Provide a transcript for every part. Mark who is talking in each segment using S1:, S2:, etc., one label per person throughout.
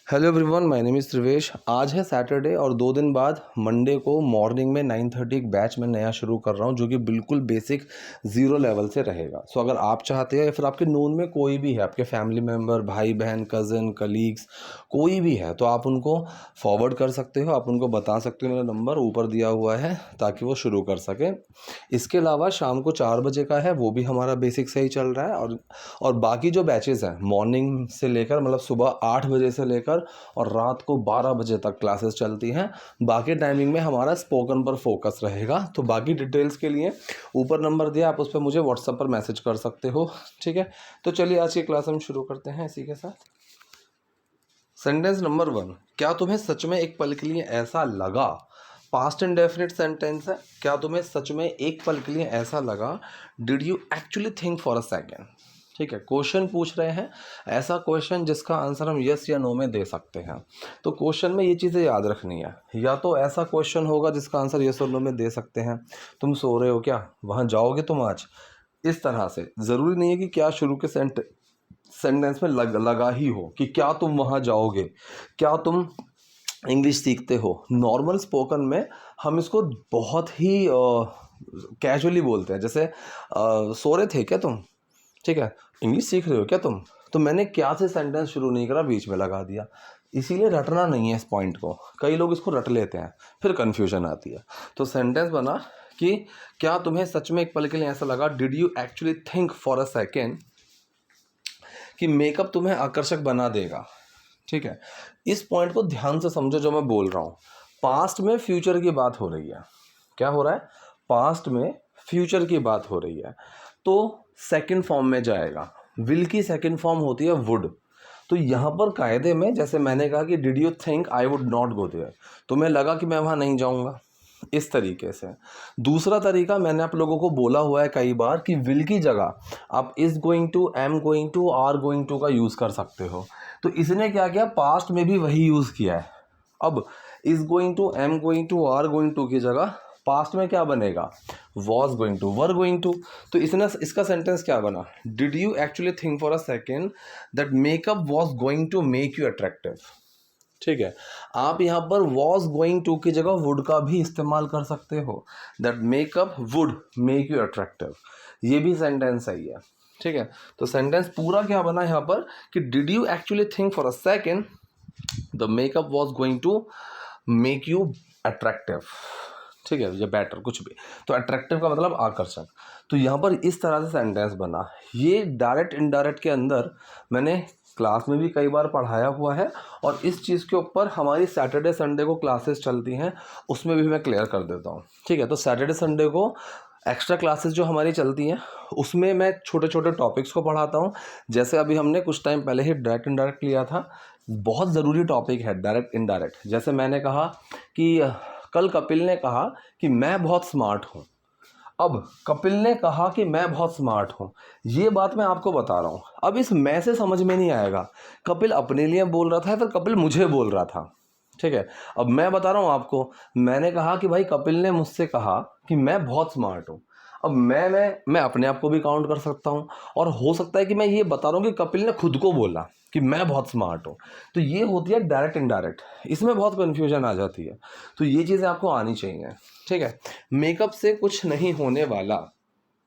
S1: Hello everyone, my name is Trivesh. आज है Saturday और 2 दिन बाद मंडे को मॉर्निंग में 9:30 एक बैच में नया शुरू कर रहा हूँ जो कि बिल्कुल बेसिक ज़ीरो लेवल से रहेगा। सो अगर आप चाहते हैं या फिर आपके नोन में कोई भी है, आपके फैमिली मेम्बर, भाई बहन, कज़न, कलीग्स कोई भी है, तो आप उनको फॉरवर्ड कर सकते हो, आप उनको बता सकते हो। मेरा नंबर ऊपर दिया हुआ है ताकि वो शुरू कर सकें। इसके अलावा शाम को 4 बजे का है, वो भी हमारा बेसिक से ही चल रहा है। और बाकी जो बैचेज़ हैं मॉर्निंग से लेकर मतलब सुबह 8 बजे से लेकर और रात को 12 बजे तक क्लासेस चलती हैं। बाकी टाइमिंग में हमारा स्पोकन पर फोकस रहेगा। तो बाकी डिटेल्स के लिए ऊपर नंबर दिया, आप उस पर मुझे व्हाट्सएप पर मैसेज कर सकते हो। ठीक है, तो चलिए आज की क्लास हम शुरू करते हैं इसी के साथ। सेंटेंस नंबर 1, क्या तुम्हें सच में एक पल के लिए ऐसा लगा? पास्ट इंडेफिनिट सेंटेंस है। क्या तुम्हें सच में एक पल के लिए ऐसा लगा? Did you actually think for a second? ठीक है, क्वेश्चन पूछ रहे हैं, ऐसा क्वेश्चन जिसका आंसर हम यस या नो में दे सकते हैं। तो क्वेश्चन में ये चीज़ें याद रखनी है। या तो ऐसा क्वेश्चन होगा जिसका आंसर यस और नो में दे सकते हैं, तुम सो रहे हो क्या, वहाँ जाओगे तुम आज, इस तरह से। ज़रूरी नहीं है कि क्या शुरू के सेंटेंस में लगा ही हो कि क्या तुम वहाँ जाओगे, क्या तुम इंग्लिश सीखते हो। नॉर्मल स्पोकन में हम इसको बहुत ही कैजुअली बोलते हैं, जैसे सो रहे थे क्या तुम, ठीक है, इंग्लिश सीख रहे हो क्या तुम। तो मैंने क्या से सेंटेंस शुरू नहीं करा, बीच में लगा दिया। इसीलिए रटना नहीं है इस पॉइंट को। कई लोग इसको रट लेते हैं, फिर कन्फ्यूजन आती है। तो सेंटेंस बना कि क्या तुम्हें सच में एक पल के लिए ऐसा लगा, did you actually think for a second कि मेकअप तुम्हें आकर्षक बना देगा। ठीक है, इस पॉइंट को ध्यान से समझो जो मैं बोल रहा हूँ। पास्ट में फ्यूचर की बात हो रही है। क्या हो रहा है? पास्ट में फ्यूचर की बात हो रही है, तो सेकंड फॉर्म में जाएगा। विल की सेकंड फॉर्म होती है वुड। तो यहाँ पर कायदे में जैसे मैंने कहा कि did you think I would not go there, तुम्हें लगा कि मैं वहाँ नहीं जाऊँगा, इस तरीके से। दूसरा तरीका मैंने आप लोगों को बोला हुआ है कई बार कि विल की जगह आप is going to, am going to, are going to का यूज़ कर सकते हो। तो इसने क्या किया, पास्ट में भी वही यूज़ किया है। अब is going to, am going to, are going to की जगह पास्ट में क्या बनेगा, was going to, were going to. तो इसका सेंटेंस क्या बना, did you actually think for a second that makeup was going to make you attractive. ठीक है, आप यहाँ पर वॉज गोइंग टू की जगह वुड का भी इस्तेमाल कर सकते हो, that makeup would make you attractive. ये भी सेंटेंस सही है। ठीक है, तो सेंटेंस पूरा क्या बना यहाँ पर कि did you actually think for a second the makeup was going to make you attractive. ठीक है, या बेटर, कुछ भी। तो अट्रैक्टिव का मतलब आकर्षक। तो यहाँ पर इस तरह से सेंटेंस बना। ये डायरेक्ट इनडायरेक्ट के अंदर मैंने क्लास में भी कई बार पढ़ाया हुआ है, और इस चीज़ के ऊपर हमारी सैटरडे संडे को क्लासेस चलती हैं, उसमें भी मैं क्लियर कर देता हूँ। ठीक है, तो सैटरडे संडे को एक्स्ट्रा क्लासेस जो हमारी चलती हैं उसमें मैं छोटे छोटे टॉपिक्स को पढ़ाता हूँ। जैसे अभी हमने कुछ टाइम पहले ही डायरेक्ट इनडायरेक्ट लिया था, बहुत ज़रूरी टॉपिक है डायरेक्ट इनडायरेक्ट। जैसे मैंने कहा कि कल कपिल ने कहा कि मैं बहुत स्मार्ट हूँ। अब कपिल ने कहा कि मैं बहुत स्मार्ट हूँ, ये बात मैं आपको बता रहा हूँ। अब इस मैं से समझ में नहीं आएगा कपिल अपने लिए बोल रहा था या फिर कपिल मुझे बोल रहा था। ठीक है, अब मैं बता रहा हूँ आपको, मैंने कहा कि भाई कपिल ने मुझसे कहा कि मैं बहुत स्मार्ट हूँ। अब मैं अपने आप को भी काउंट कर सकता हूँ, और हो सकता है कि मैं ये बता रहा हूँ कि कपिल ने खुद को बोला कि मैं बहुत स्मार्ट हूँ। तो ये होती है डायरेक्ट इनडायरेक्ट, इसमें बहुत कन्फ्यूजन आ जाती है। तो ये चीज़ें आपको आनी चाहिए। ठीक है, मेकअप से कुछ नहीं होने वाला।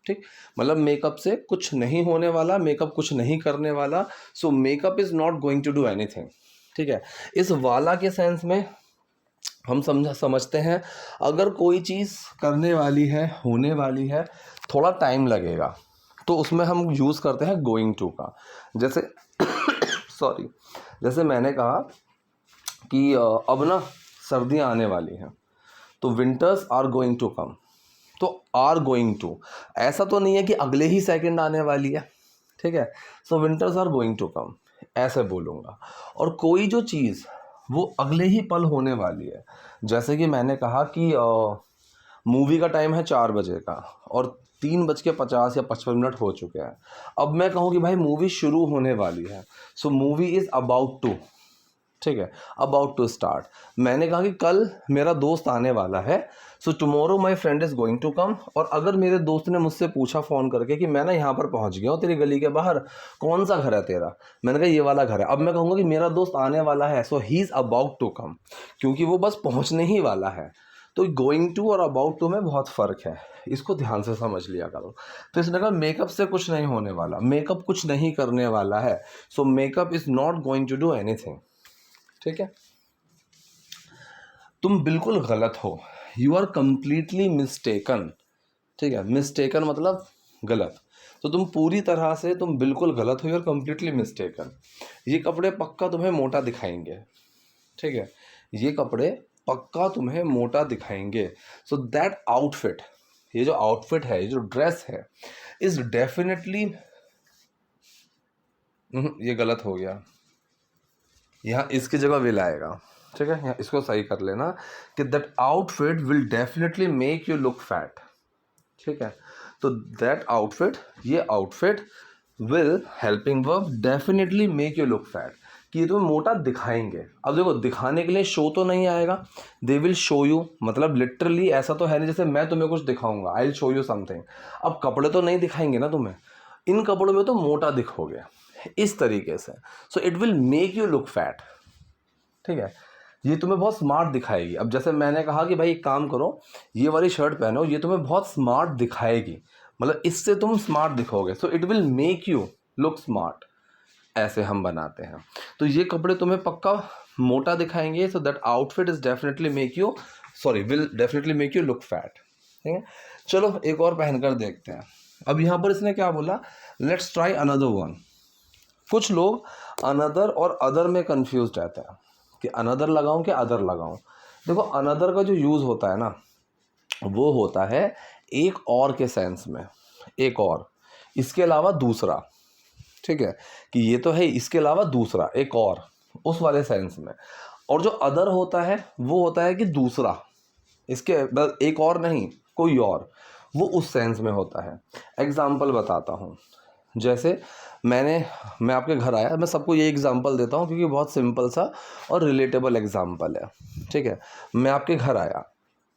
S1: ठीक, मतलब मेकअप से कुछ नहीं होने वाला, मेकअप कुछ नहीं करने वाला। So makeup is not going to do anything. ठीक है, इस वाला के सेंस में हम समझते हैं अगर कोई चीज़ करने वाली है, होने वाली है, थोड़ा टाइम लगेगा, तो उसमें हम यूज़ करते हैं गोइंग टू का। जैसे सॉरी, जैसे मैंने कहा कि अब ना सर्दियाँ आने वाली हैं, तो winters are going to come. तो आर गोइंग टू, ऐसा तो नहीं है कि अगले ही सेकंड आने वाली है। ठीक है, so winters are going to come, ऐसे बोलूँगा। और कोई जो चीज़ वो अगले ही पल होने वाली है, जैसे कि मैंने कहा कि मूवी का टाइम है 4 बजे का और 3:50 या 55 हो चुके हैं। अब मैं कहूँ कि भाई मूवी शुरू होने वाली है, so movie is about to, ठीक है, अबाउट टू स्टार्ट। मैंने कहा कि कल मेरा दोस्त आने वाला है, so tomorrow my friend is going to come. और अगर मेरे दोस्त ने मुझसे पूछा फ़ोन करके कि मैं ना यहाँ पर पहुँच गया हूँ तेरी गली के बाहर, कौन सा घर है तेरा, मैंने कहा ये वाला घर है। अब मैं कहूँगा कि मेरा दोस्त आने वाला है, so he is about to come, क्योंकि वो बस पहुँचने ही वाला है। तो गोइंग टू और अबाउट टू में बहुत फ़र्क है, इसको ध्यान से समझ लिया करो। तो इसने कहा मेकअप से कुछ नहीं होने वाला, मेकअप कुछ नहीं करने वाला है, so makeup is not going to do anything. ठीक है, तुम बिल्कुल गलत हो, यू आर कंप्लीटली मिस्टेकन। ठीक है, मिस्टेकन मतलब गलत, तो तुम पूरी तरह से तुम बिल्कुल गलत हो, यू आर कंप्लीटली मिस्टेकन। ये कपड़े पक्का तुम्हें मोटा दिखाएंगे। ठीक है, ये कपड़े पक्का तुम्हें मोटा दिखाएंगे। सो दैट आउटफिट, ये जो आउटफिट है, ये जो ड्रेस है, इज डेफिनेटली, ये गलत हो गया, यहाँ इसकी जगह विल आएगा। ठीक है, यहाँ इसको सही कर लेना कि that outfit will definitely make you look fat. ठीक है, तो दैट आउटफिट, ये outfit will, helping verb, definitely make you look fat, कि ये तुम्हें मोटा दिखाएंगे। अब देखो, दिखाने के लिए शो तो नहीं आएगा, दे विल शो यू, मतलब लिटरली ऐसा तो है नहीं जैसे मैं तुम्हें कुछ दिखाऊंगा, I will show you something. अब कपड़े तो नहीं दिखाएंगे ना तुम्हें, इन कपड़ों में तो मोटा दिखोगे इस तरीके से। सो it will make you look fat. ठीक है, ये तुम्हें बहुत स्मार्ट दिखाएगी। अब जैसे मैंने कहा कि भाई एक काम करो, ये वाली शर्ट पहनो, ये तुम्हें बहुत स्मार्ट दिखाएगी, मतलब इससे तुम स्मार्ट दिखोगे। So it will make you look smart, ऐसे हम बनाते हैं। तो ये कपड़े तुम्हें पक्का मोटा दिखाएंगे, so that outfit is definitely make you, sorry, will definitely make you look fat. ठीक है, चलो एक और पहन कर देखते हैं। अब यहाँ पर इसने क्या बोला, लेट्स ट्राई अनदर वन। कुछ लोग अनदर और अदर में कंफ्यूज रहते हैं कि अनदर लगाऊं कि अदर लगाऊं। देखो, अनदर का जो यूज़ होता है ना, वो होता है एक और के सेंस में, एक और, इसके अलावा दूसरा। ठीक है, कि ये तो है, इसके अलावा दूसरा, एक और, उस वाले सेंस में। और जो अदर होता है वो होता है कि दूसरा, इसके एक और नहीं, कोई और, वो उस सेंस में होता है। एग्जाम्पल बताता हूँ, जैसे मैं आपके घर आया, मैं सबको ये एग्जांपल देता हूँ क्योंकि बहुत सिंपल सा और रिलेटेबल एग्जांपल है। ठीक है, मैं आपके घर आया,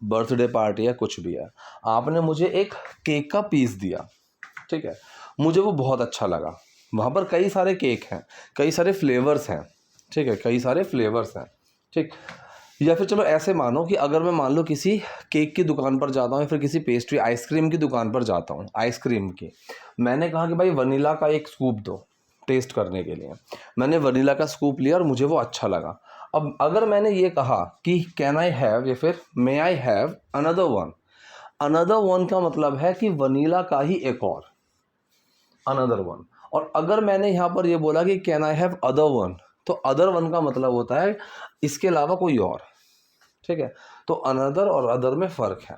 S1: बर्थडे पार्टी है, कुछ भी है, आपने मुझे एक केक का पीस दिया। ठीक है, मुझे वो बहुत अच्छा लगा, वहाँ पर कई सारे केक हैं, कई सारे फ्लेवर्स हैं। ठीक है, कई सारे फ्लेवर्स हैं। ठीक, या फिर चलो ऐसे मानो कि अगर मैं मान लो किसी केक की दुकान पर जाता हूँ या फिर किसी पेस्ट्री आइसक्रीम की दुकान पर जाता हूँ, आइसक्रीम की, मैंने कहा कि भाई वनीला का एक स्कूप दो टेस्ट करने के लिए। मैंने वनीला का स्कूप लिया और मुझे वो अच्छा लगा। अब अगर मैंने ये कहा कि कैन आई हैव या फिर may I have another one, another one का मतलब है कि वनीला का ही एक और, अनदर वन। और अगर मैंने यहाँ पर ये बोला कि can I have other one, तो अदर वन का मतलब होता है इसके अलावा कोई और। ठीक है, तो अनदर और अदर में फ़र्क है।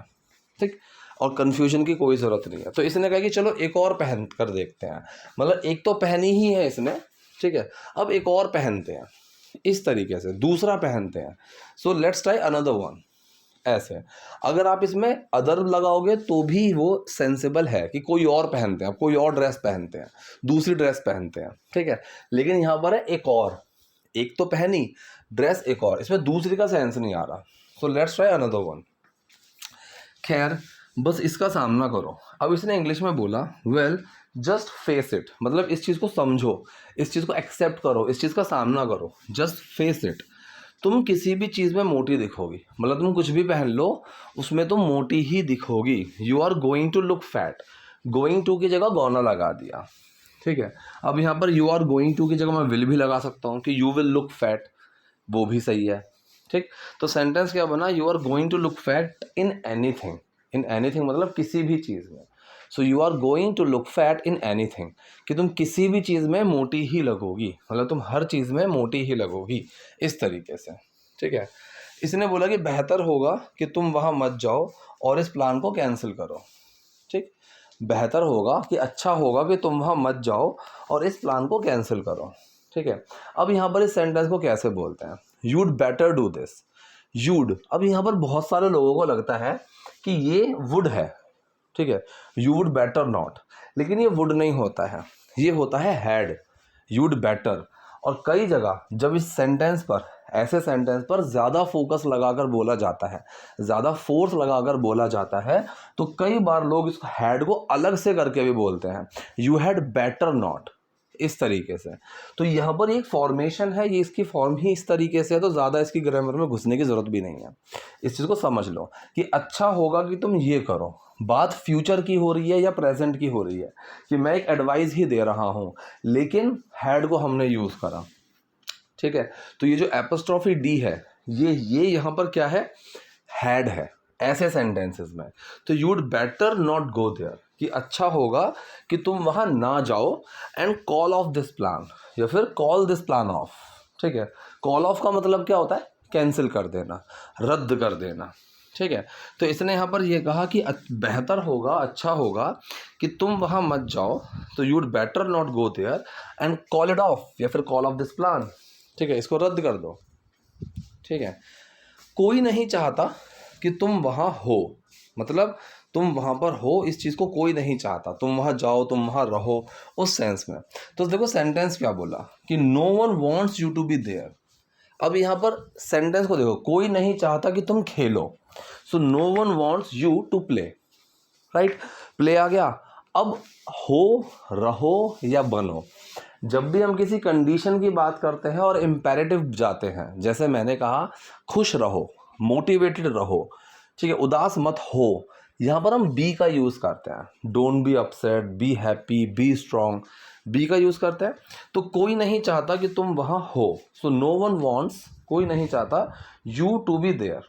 S1: ठीक, और कन्फ्यूजन की कोई ज़रूरत नहीं है। तो इसने कहा कि चलो एक और पहन कर देखते हैं, मतलब एक तो पहनी ही है इसने। ठीक है, अब एक और पहनते हैं, इस तरीके से दूसरा पहनते हैं। So let's try another one, ऐसे। अगर आप इसमें अदर लगाओगे तो भी वो सेंसिबल है कि कोई और पहनते हैं, कोई और ड्रेस पहनते हैं, दूसरी ड्रेस पहनते हैं। ठीक है, लेकिन यहाँ पर है एक और, एक तो पहनी ड्रेस, एक और, इसमें दूसरी का सेंस नहीं आ रहा। So let's try another one. खैर, बस इसका सामना करो। अब इसने इंग्लिश में बोला, वेल जस्ट फेस इट, मतलब इस चीज़ को समझो, इस चीज़ को एक्सेप्ट करो, इस चीज़ का सामना करो, जस्ट फेस इट। तुम किसी भी चीज़ में मोटी दिखोगी, मतलब तुम कुछ भी पहन लो उसमें तुम मोटी ही दिखोगी। You are going to look fat, going to की जगह गोना लगा दिया। ठीक है, अब यहाँ पर यू आर गोइंग टू की जगह मैं विल भी लगा सकता हूँ कि यू विल लुक फैट, वो भी सही है। ठीक, तो सेंटेंस क्या बना, you are going to look fat in anything. In anything मतलब किसी भी चीज़ में। So you are going to look fat in anything, कि तुम किसी भी चीज़ में मोटी ही लगोगी, मतलब तुम हर चीज़ में मोटी ही लगोगी, इस तरीके से। ठीक है, इसने बोला कि बेहतर होगा कि तुम वहाँ मत जाओ और इस प्लान को कैंसिल करो। ठीक, बेहतर होगा कि अच्छा होगा कि तुम वहाँ मत जाओ और इस प्लान को कैंसिल करो। ठीक है, अब यहाँ पर इस सेंटेंस को कैसे बोलते हैं, you'd better do this. You'd, अब यहाँ पर बहुत सारे लोगों को लगता है कि ये वुड है। ठीक है, यू वुड बेटर नॉट, लेकिन ये वुड नहीं होता है, ये होता है हैड, यूड बेटर। और कई जगह जब इस सेंटेंस पर, ऐसे सेंटेंस पर ज़्यादा फोकस लगाकर बोला जाता है, ज़्यादा फोर्स लगाकर बोला जाता है, तो कई बार लोग इस हैड को अलग से करके भी बोलते हैं, यू हैड बेटर नॉट, इस तरीके से। तो यहाँ पर एक फॉर्मेशन है, ये इसकी फॉर्म ही इस तरीके से है, तो ज़्यादा इसकी ग्रामर में घुसने की ज़रूरत भी नहीं है। इस चीज़ को समझ लो कि अच्छा होगा कि तुम ये करो। बात फ्यूचर की हो रही है या प्रेजेंट की हो रही है, कि मैं एक एडवाइस ही दे रहा हूँ, लेकिन हैड को हमने यूज़ करा, ठीक है। तो ये जो एपोस्ट्रोफी डी है, ये यहाँ पर क्या है, हैड है ऐसे सेंटेंसेस में। तो you'd better not go there, कि अच्छा होगा कि तुम वहाँ ना जाओ, and call off this plan, या फिर कॉल दिस प्लान ऑफ, ठीक है। कॉल ऑफ का मतलब क्या होता है, कैंसिल कर देना, रद्द कर देना, ठीक है। तो इसने यहाँ पर ये कहा कि बेहतर होगा, अच्छा होगा कि तुम वहाँ मत जाओ, तो you'd better not go there and call it off, या फिर कॉल ऑफ दिस प्लान, ठीक है, इसको रद्द कर दो, ठीक है। कोई नहीं चाहता कि तुम वहाँ हो, मतलब तुम वहाँ पर हो, इस चीज़ को कोई नहीं चाहता, तुम वहाँ जाओ, तुम वहाँ रहो, उस सेंस में। तो देखो सेंटेंस क्या बोला कि no one wants you to be there. अब यहाँ पर सेंटेंस को देखो, कोई नहीं चाहता कि तुम खेलो, so no one wants you to play, right, play आ गया। अब हो, रहो या बनो, जब भी हम किसी कंडीशन की बात करते हैं और इम्पेरेटिव जाते हैं, जैसे मैंने कहा खुश रहो, मोटिवेटेड रहो, ठीक है, उदास मत हो, यहाँ पर हम बी का यूज़ करते हैं, don't be upset, be happy, be strong, be का यूज़ करते हैं। तो कोई नहीं चाहता कि तुम वहाँ हो, सो नो वन वॉन्ट्स, कोई नहीं चाहता यू टू बी देयर,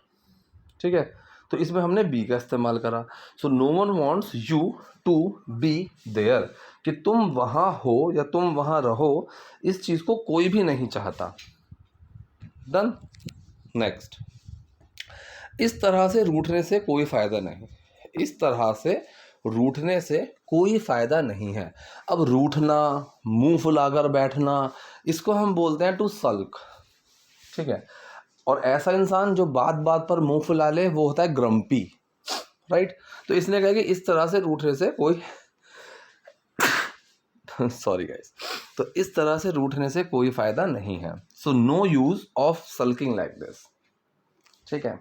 S1: ठीक है। तो इसमें हमने बी का इस्तेमाल करा, so no one wants you to be there, कि तुम वहाँ हो या तुम वहाँ रहो, इस चीज़ को कोई भी नहीं चाहता। डन। नेक्स्ट, इस तरह से रूठने से कोई फ़ायदा नहीं, इस तरह से रूठने से कोई फ़ायदा नहीं है। अब रूठना, मुंह फुलाकर बैठना, इसको हम बोलते हैं टू सल्क, ठीक है। और ऐसा इंसान जो बात बात पर मुंह फुला ले, वो होता है ग्रम्पी, राइट। तो इसने कहा कि इस तरह से रूठने से कोई सॉरी गाइस, तो इस तरह से रूठने से कोई फायदा नहीं है। So no use of sulking like this, ठीक है,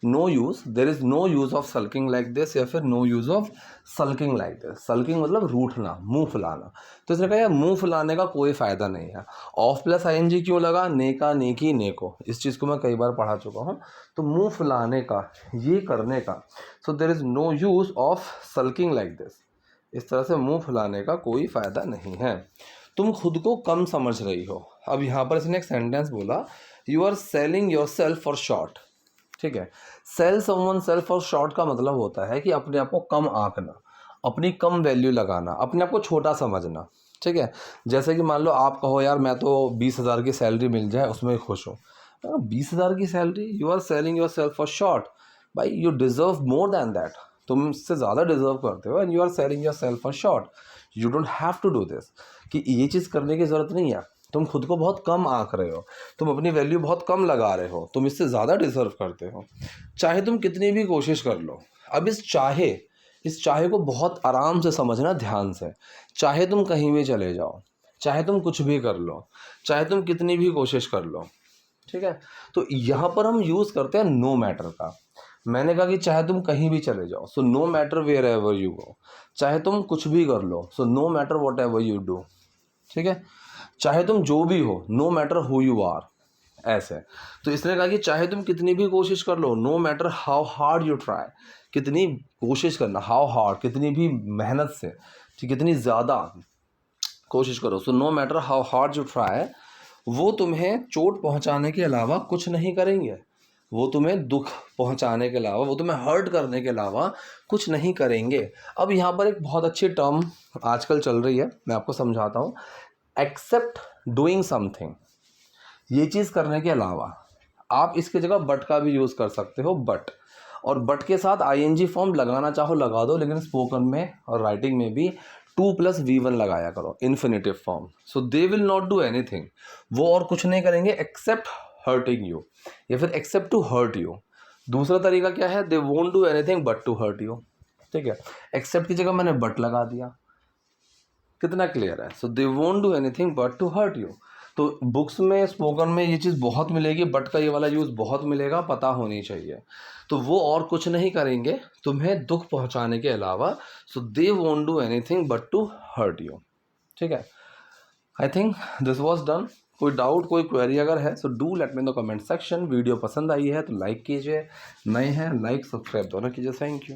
S1: no use, there is no use of sulking like this, या फिर no use of sulking like this. Sulking मतलब रूठना, मुंह फुलाना। तो इसने कहा यार मुंह फुलाने का कोई फायदा नहीं है। ऑफ प्लस आईएनजी क्यों लगा, नेका, नेकी, नेको, इस चीज़ को मैं कई बार पढ़ा चुका हूँ। तो मुंह फुलाने का, ये करने का, so there is no use of sulking like this, इस तरह से मुंह फुलाने का कोई फ़ायदा नहीं है। तुम खुद को कम समझ रही हो। अब यहाँ पर इसने एक सेंटेंस बोला, you are selling yourself for short, ठीक है। Sell someone self for short का मतलब होता है कि अपने आप को कम आंकना, अपनी कम वैल्यू लगाना, अपने आप को छोटा समझना, ठीक है। जैसे कि मान लो आप कहो यार मैं तो 20,000 की सैलरी मिल जाए उसमें खुश हूँ। 20,000 की salary, you are selling yourself for short, भाई you deserve more than that, तुम इससे ज़्यादा डिजर्व करते हो, and you are selling yourself for short, you don't have to do this, कि ये चीज़ करने की ज़रूरत नहीं है, तुम खुद को बहुत कम आंक रहे हो, तुम अपनी वैल्यू बहुत कम लगा रहे हो, तुम इससे ज़्यादा डिजर्व करते हो, चाहे तुम कितनी भी कोशिश कर लो। अब इस चाहे को बहुत आराम से समझना, ध्यान से। चाहे तुम कहीं भी चले जाओ, चाहे तुम कुछ भी कर लो, चाहे तुम कितनी भी कोशिश कर लो, ठीक है। तो यहाँ पर हम यूज़ करते हैं नो मैटर का। मैंने कहा कि चाहे तुम कहीं भी चले जाओ, so no matter wherever you go, चाहे तुम कुछ भी कर लो, so no matter whatever you do, ठीक है। चाहे तुम जो भी हो, no matter who you are, ऐसे। तो इसने कहा कि चाहे तुम कितनी भी कोशिश कर लो, no matter how hard you try, कितनी कोशिश करना, हाउ हार्ड, कितनी भी मेहनत से, ठीक, कितनी ज़्यादा कोशिश करो, so no matter how hard you try, वो तुम्हें चोट पहुंचाने के अलावा कुछ नहीं करेंगे, वो तुम्हें दुख पहुंचाने के अलावा, वो तुम्हें हर्ट करने के अलावा कुछ नहीं करेंगे। अब यहाँ पर एक बहुत अच्छी टर्म आजकल चल रही है, मैं आपको समझाता हूँ, एक्सेप्ट डूइंग समथिंग। ये चीज़ करने के अलावा आप इसकी जगह बट का भी यूज़ कर सकते हो, बट, और बट के साथ आईएनजी फॉर्म लगाना चाहो लगा दो, लेकिन स्पोकन में और राइटिंग में भी 2+V1 लगाया करो, infinitive form. So they will not do anything, वो और कुछ नहीं करेंगे एक्सेप्ट हर्टिंग यू, या फिर एक्सेप्ट टू हर्ट यू। दूसरा तरीका क्या है, they won't do anything but to hurt you, ठीक है। एक्सेप्ट की जगह मैंने बट लगा दिया, कितना क्लियर है। So they won't do anything but to hurt you. तो बुक्स में स्पोकन में ये चीज़ बहुत मिलेगी, बट का ये वाला यूज़ बहुत मिलेगा, पता होनी चाहिए। तो वो और कुछ नहीं करेंगे तुम्हें दुख पहुंचाने के अलावा। So they won't do anything but to hurt you. ठीक है, I think this was done. कोई डाउट कोई क्वेरी अगर है so do let me in the comment section. Video पसंद आई है तो लाइक कीजिए, नए हैं लाइक सब्सक्राइब दोनों कीजिए। Thank you.